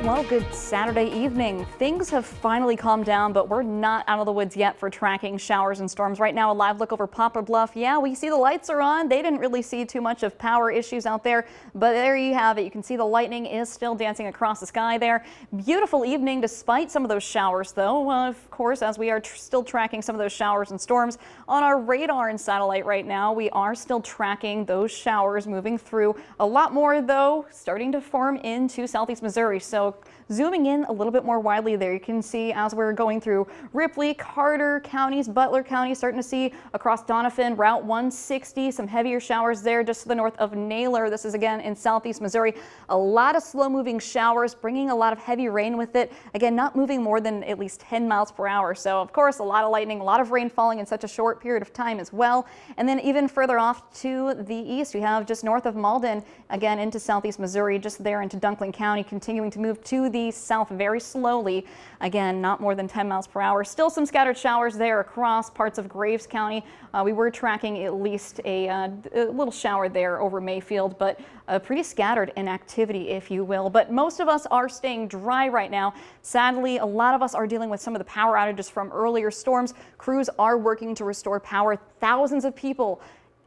Well, good Saturday evening. Things have finally calmed down, but we're not out of the woods yet for tracking showers and storms. Right now, a live look over POPLAR BLUFF. Yeah, we see the lights are on. They didn't really see too much of power issues out there, but there you have it. You can see the lightning is still dancing across the sky there. Beautiful evening despite some of those showers, though. Of course, as we are still tracking some of those showers and storms on our radar and satellite right now, we are still tracking those showers moving through. A lot more, though, starting to form into southeast Missouri. So zooming in a little bit more widely there, you can see as we're going through Ripley, Carter counties, Butler County, starting to see across Doniphan, Route 160, some heavier showers there just to the north of Naylor. This is again in southeast Missouri. A lot of slow moving showers bringing a lot of heavy rain with it. Again, not moving more than at least 10 miles per hour. So of course, a lot of lightning, a lot of rain falling in such a short period of time as well. And then even further off to the east, we have just north of Malden, again into southeast Missouri, just there into Dunklin County, continuing to move to the south very slowly. Again, not more than 10 miles per hour. Still some scattered showers there across parts of Graves County. We were tracking at least a little shower there over Mayfield, but pretty scattered in activity, if you will. But most of us are staying dry right now. Sadly, a lot of us are dealing with some of the power outages from earlier storms. Crews are working to restore power. Thousands of people,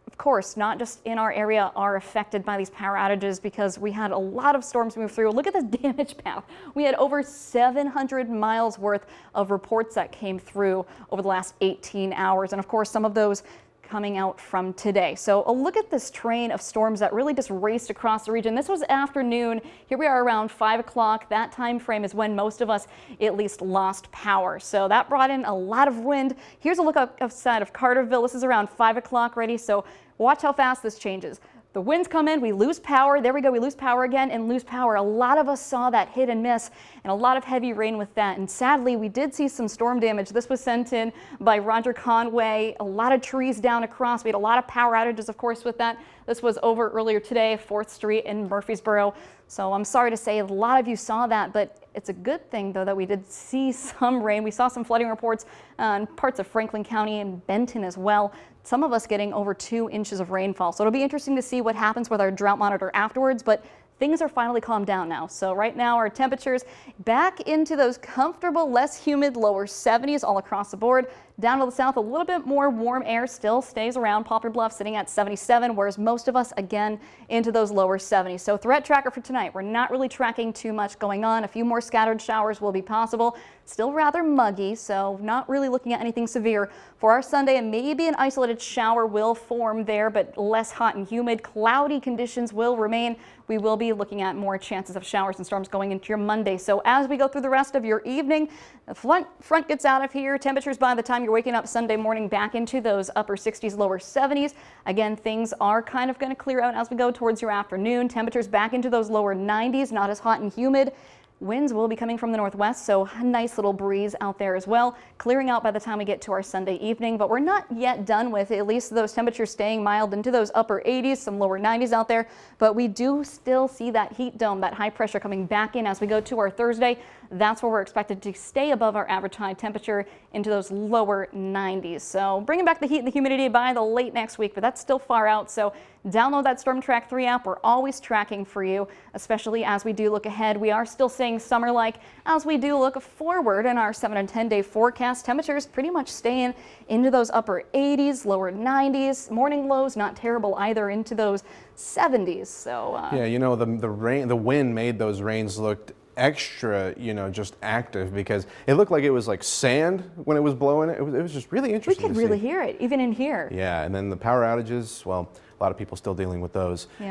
of course, not just in our area, are affected by these power outages because we had a lot of storms move through. Look at this damage path. We had over 700 miles worth of reports that came through over the last 18 hours. And of course, some of those coming out from today. So a look at this train of storms that really just raced across the region. This was afternoon. Here we are around 5 o'clock. That time frame is when most of us at least lost power. So that brought in a lot of wind. Here's a look outside of Carterville. This is around 5 o'clock already. So watch how fast this changes. The winds come in, we lose power. There we go, we lose power again and lose power. A lot of us saw that hit and miss and a lot of heavy rain with that. And sadly, we did see some storm damage. This was sent in by Roger Conway. A lot of trees down across. We had a lot of power outages, of course, with that. This was over earlier today, 4th Street in Murfreesboro. So I'm sorry to say a lot of you saw that, but it's a good thing, though, that we did see some rain. We saw some flooding reports in parts of Franklin County and Benton as well. Some of us getting over 2 inches of rainfall. So it'll be interesting to see what happens with our drought monitor afterwards, but things are finally calmed down now. So right now our temperatures back into those comfortable, less humid lower 70s all across the board. Down to the south, a little bit more warm air still stays around. POPLAR BLUFF sitting at 77, whereas most of us again into those lower 70s. So threat tracker for tonight, we're not really tracking too much going on. A few more scattered showers will be possible. Still rather muggy, so not really looking at anything severe for our Sunday, and maybe an isolated shower will form there, but less hot and humid. Cloudy conditions will remain. We will be looking at more chances of showers and storms going into your Monday. So as we go through the rest of your evening, the front gets out of here. Temperatures by the time you're waking up Sunday morning back into those upper 60s, lower 70s. Again, things are kind of going to clear out as we go towards your afternoon. Temperatures back into those lower 90s, not as hot and humid. Winds will be coming from the northwest, so a nice little breeze out there as well, clearing out by the time we get to our Sunday evening. But we're not yet done with at least those temperatures staying mild into those upper 80s, some lower 90s out there. But we do still see that heat dome, that high pressure coming back in as we go to our Thursday. That's where we're expected to stay above our average high temperature into those lower 90s. So bringing back the heat and the humidity by the late next week, but that's still far out. So download that Storm Track 3 app. We're always tracking for you, especially as we do look ahead. We are still staying summer-like as we do look forward in our 7 and 10 day forecast. Temperatures pretty much staying into those upper 80s, lower 90s. Morning lows not terrible either, into those 70s. So yeah, you know, the wind made those rains look extra, you know, just active, because it looked like it was like sand when it was blowing. It was just really interesting. We could really hear it even in here. Yeah, and then the power outages, well, a lot of people still dealing with those. Yeah.